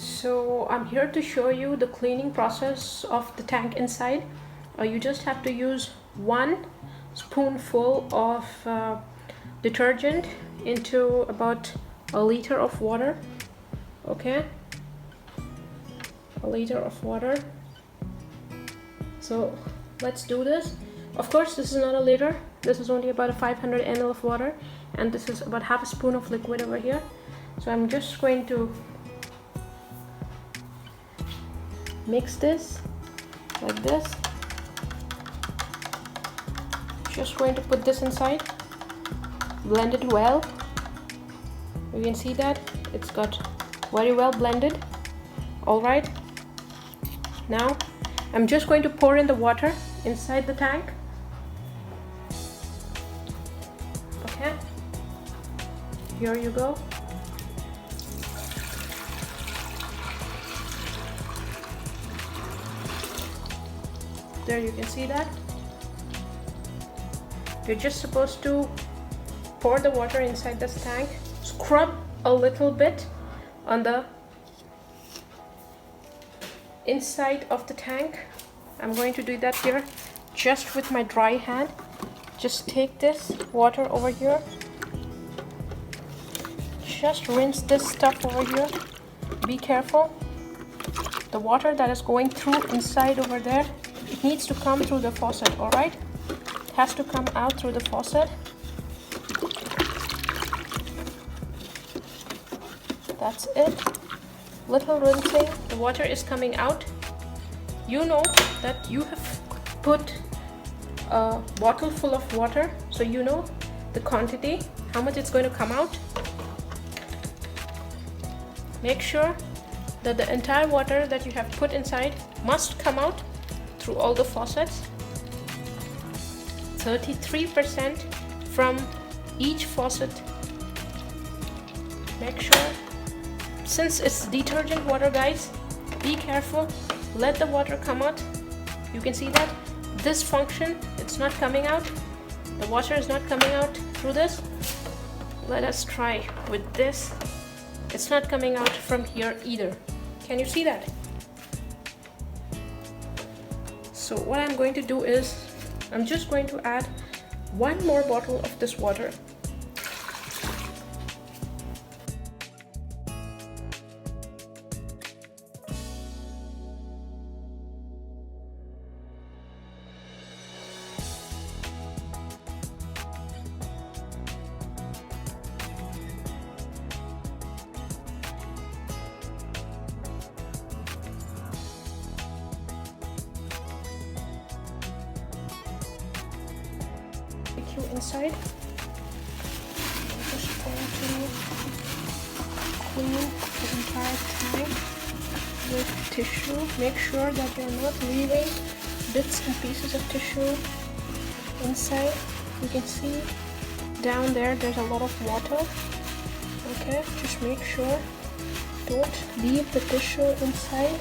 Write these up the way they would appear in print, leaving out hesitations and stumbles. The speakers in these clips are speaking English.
So I'm here to show you the cleaning process of the tank inside. You just have to use 1 spoonful of detergent into about a liter of water. Okay, a liter of water. So let's do this. Of course, this is not a liter. This is only about a 500 ml of water, and this is about half a spoon of liquid over here. So I'm just going to mix this like this. Just going to put this inside, blend it well. You can see that it's got very well blended. All right, now I'm just going to pour in the water inside the tank. Okay, here you go. There, you can see that. You're just supposed to pour the water inside this tank, scrub a little bit on the inside of the tank. I'm going to do that here just with my dry hand. Just take this water over here, just rinse this stuff over here. Be careful, the water that is going through inside over there, it needs to come through the faucet. All right, it has to come out through the faucet. That's it. Little rinsing, the water is coming out. You know that you have put a bottle full of water, so you know the quantity, how much it's going to come out. Make sure that the entire water that you have put inside must come out through all the faucets. 33% from each faucet. Make sure, since it's detergent water, guys, be careful. Let the water come out. You can see that this function, it's not coming out. The water is not coming out through this. Let us try with this. It's not coming out from here either. Can you see that? So what I'm going to do is, I'm just going to add 1 more bottle of this water. Inside, I'm just going to clean the entire tank with tissue. Make sure that you're not leaving bits and pieces of tissue inside. You can see down there there's a lot of water. Okay, just make sure, don't leave the tissue inside.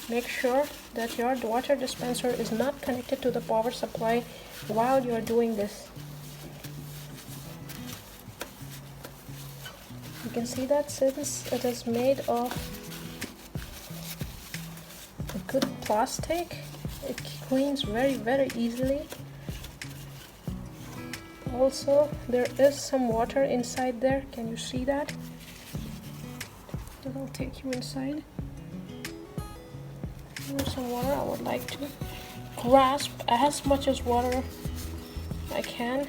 Make sure that your water dispenser is not connected to the power supply while you are doing this. You can see that since it is made of a good plastic, it cleans very easily. Also, there is some water inside there. Can you see that? I'll take you inside. Here's some water. I would like to grasp as much as water I can,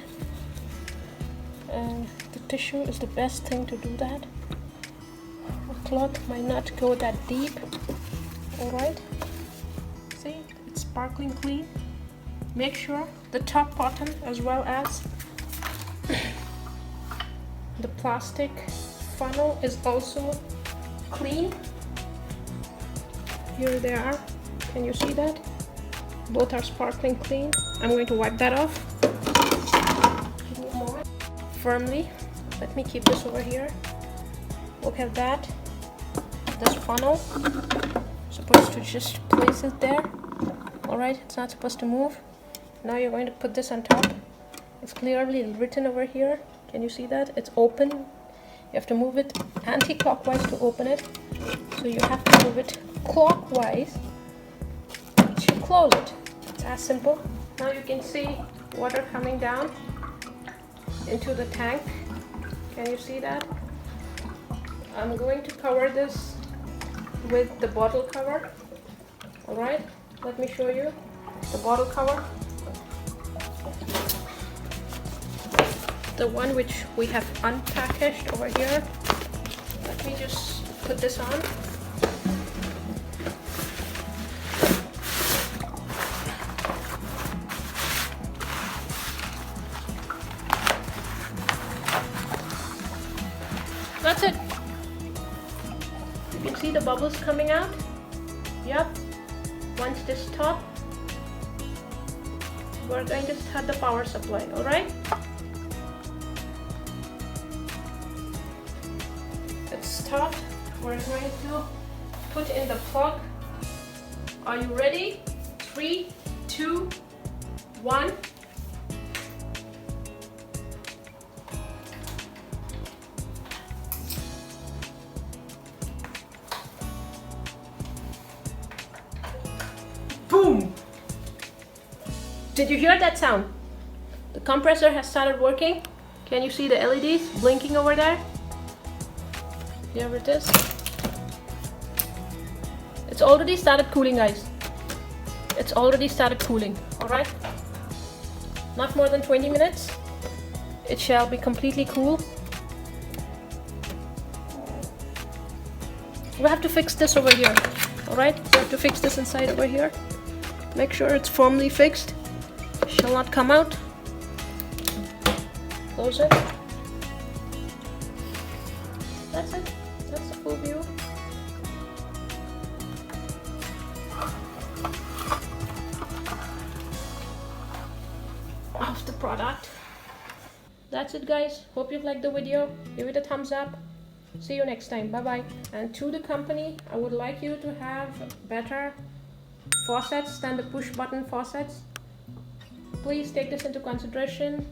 and the tissue is the best thing to do that. A cloth might not go that deep. Alright, see, it's sparkling clean. Make sure the top bottom as well as the plastic funnel is also clean. Here they are. Can you see that? Both are sparkling clean. I'm going to wipe that off. Give me a moment. Firmly. Let me keep this over here. Look at that. This funnel. Supposed to just place it there. Alright, it's not supposed to move. Now you're going to put this on top. It's clearly written over here. Can you see that? It's open. You have to move it anti-clockwise to open it. So you have to move it clockwise to close it. It's as simple. Now you can see water coming down into the tank. Can you see that? I'm going to cover this with the bottle cover. Alright, let me show you the bottle cover. The one which we have unpackaged over here. Let me just put this on. That's it. You can see the bubbles coming out. Yep. Once this stops, we're going to start the power supply. Alright? It's stopped. We're going to put in the plug. Are you ready? 3, 2, 1. Boom! Did you hear that sound? The compressor has started working. Can you see the LEDs blinking over there? Here it is. It's already started cooling, guys. It's already started cooling. Alright? Not more than 20 minutes. It shall be completely cool. We have to fix this over here. Alright? We have to fix this inside over here. Make sure it's firmly fixed. It shall not come out. Close it. That's it. That's the full view. Of the product. That's it, guys. Hope you've liked the video. Give it a thumbs up. See you next time. Bye bye. And to the company, I would like you to have better faucets than the push button faucets. Please take this into consideration.